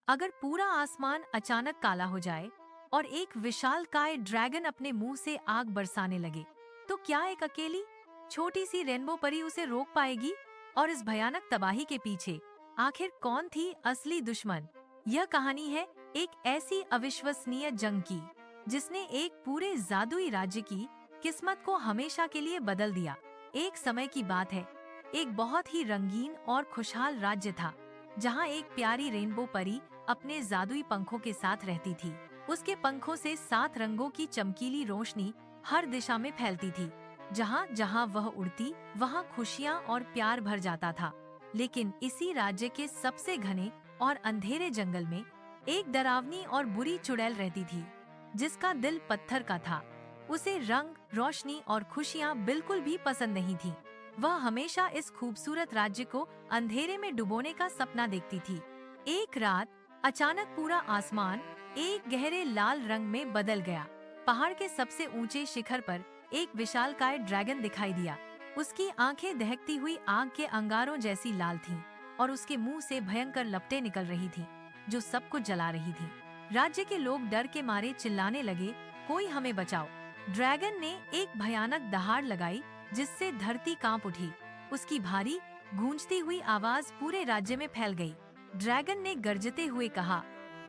अगर पूरा आसमान अचानक काला हो जाए और एक विशालकाय ड्रैगन अपने मुंह से आग बरसाने लगे, तो क्या एक अकेली छोटी सी रेनबो परी उसे रोक पाएगी? और इस भयानक तबाही के पीछे आखिर कौन थी असली दुश्मन? यह कहानी है एक ऐसी अविश्वसनीय जंग की, जिसने एक पूरे जादुई राज्य की किस्मत को हमेशा के लिए बदल दिया। एक समय की बात है, एक बहुत ही रंगीन और खुशहाल राज्य था, जहाँ एक प्यारी रेनबो परी अपने जादुई पंखों के साथ रहती थी। उसके पंखों से 7 रंगों की चमकीली रोशनी हर दिशा में फैलती थी। जहाँ जहाँ वह उड़ती, वहाँ खुशियाँ और प्यार भर जाता था। लेकिन इसी राज्य के सबसे घने और अंधेरे जंगल में एक डरावनी और बुरी चुड़ैल रहती थी, जिसका दिल पत्थर का था। उसे रंग, रोशनी और खुशियाँ बिल्कुल भी पसंद नहीं थी। वह हमेशा इस खूबसूरत राज्य को अंधेरे में डुबोने का सपना देखती थी। एक रात अचानक पूरा आसमान एक गहरे लाल रंग में बदल गया। पहाड़ के सबसे ऊंचे शिखर पर एक विशालकाय ड्रैगन दिखाई दिया। उसकी आंखें दहकती हुई आग के अंगारों जैसी लाल थीं और उसके मुंह से भयंकर लपटें निकल रही थीं, जो सब कुछ जला रही थीं। राज्य के लोग डर के मारे चिल्लाने लगे, कोई हमें बचाओ। ड्रैगन ने एक भयानक दहाड़ लगाई, जिससे धरती कांप उठी। उसकी भारी गूंजती हुई आवाज पूरे राज्य में फैल गई। ड्रैगन ने गरजते हुए कहा,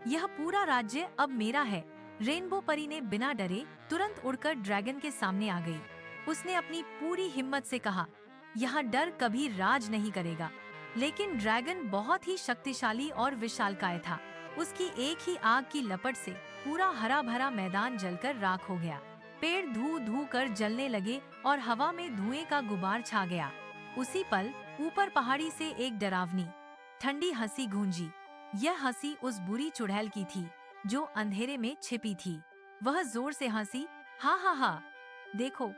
यह पूरा राज्य अब मेरा है। रेनबो परी ने बिना डरे तुरंत उड़कर ड्रैगन के सामने आ गई। उसने अपनी पूरी हिम्मत से कहा, यहाँ डर कभी राज नहीं करेगा। लेकिन ड्रैगन बहुत ही शक्तिशाली और विशालकाय था। उसकी एक ही आग की लपट से पूरा हरा भरा मैदान जलकर राख हो गया। पेड़ धू धू कर जलने लगे और हवा में धुएं का गुबार छा गया। उसी पल ऊपर पहाड़ी से एक डरावनी ठंडी हंसी गूंजी। यह हंसी उस बुरी चुड़ैल की थी, जो अंधेरे में छिपी थी। वह जोर से हंसी, हा हा हा, देखो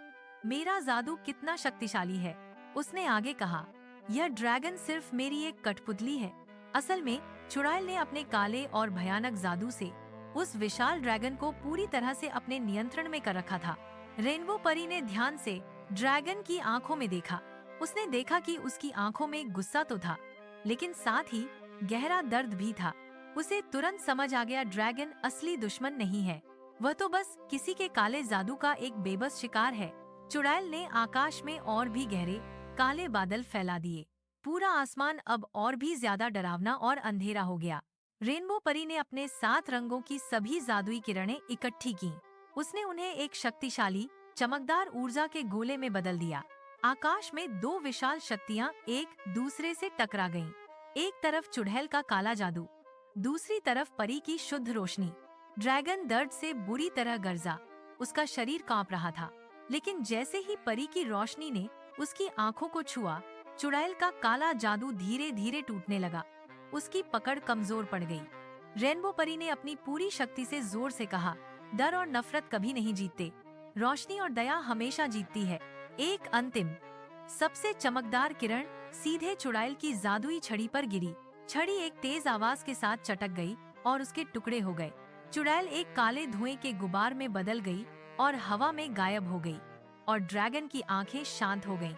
मेरा जादू कितना शक्तिशाली है। उसने आगे कहा, यह ड्रैगन सिर्फ मेरी एक कठपुतली है। असल में चुड़ैल ने अपने काले और भयानक जादू से उस विशाल ड्रैगन को पूरी तरह से अपने नियंत्रण में कर रखा था। रेनबो परी ने ध्यान से ड्रैगन की आंखों में देखा। उसने देखा कि उसकी आंखों में गुस्सा तो था, लेकिन साथ ही गहरा दर्द भी था। उसे तुरंत समझ आ गया, ड्रैगन असली दुश्मन नहीं है, वह तो बस किसी के काले जादू का एक बेबस शिकार है। चुड़ैल ने आकाश में और भी गहरे काले बादल फैला दिए। पूरा आसमान अब और भी ज्यादा डरावना और अंधेरा हो गया। रेनबो परी ने अपने 7 रंगों की सभी जादुई किरणें इकट्ठी की। उसने उन्हें एक शक्तिशाली चमकदार ऊर्जा के गोले में बदल दिया। आकाश में 2 विशाल शक्तियां एक दूसरे से टकरा गईं। एक तरफ चुड़ैल का काला जादू, दूसरी तरफ परी की शुद्ध रोशनी। ड्रैगन दर्द से बुरी तरह गरजा, उसका शरीर कांप रहा था। लेकिन जैसे ही परी की रोशनी ने उसकी आंखों को छुआ, चुड़ैल का काला जादू धीरे धीरे टूटने लगा। उसकी पकड़ कमजोर पड़ गई। रेनबो परी ने अपनी पूरी शक्ति से जोर से कहा, डर और नफरत कभी नहीं जीतते, रोशनी और दया हमेशा जीतती है। एक अंतिम सबसे चमकदार किरण सीधे चुड़ैल की जादुई छड़ी पर गिरी। छड़ी एक तेज आवाज के साथ चटक गई और उसके टुकड़े हो गए। चुड़ैल एक काले धुएं के गुबार में बदल गई और हवा में गायब हो गई। और ड्रैगन की आंखें शांत हो गईं।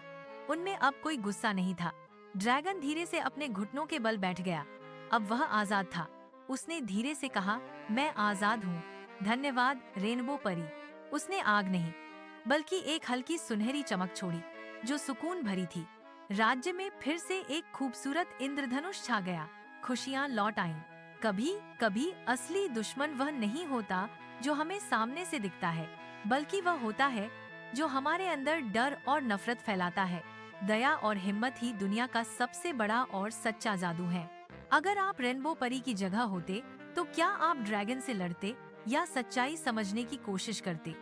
उनमें अब कोई गुस्सा नहीं था। ड्रैगन धीरे से अपने घुटनों के बल बैठ गया। अब वह आजाद था। उसने धीरे से कहा, मैं आजाद हूँ। धन्यवाद रेनबो परी। उसने आग नहीं, बल्कि एक हल्की सुनहरी चमक छोड़ी, जो सुकून भरी थी। राज्य में फिर से एक खूबसूरत इंद्रधनुष छा गया। खुशियाँ लौट आईं। कभी कभी असली दुश्मन वह नहीं होता जो हमें सामने से दिखता है, बल्कि वह होता है जो हमारे अंदर डर और नफरत फैलाता है। दया और हिम्मत ही दुनिया का सबसे बड़ा और सच्चा जादू है। अगर आप रेनबो परी की जगह होते, तो क्या आप ड्रैगन से लड़ते या सच्चाई समझने की कोशिश करते?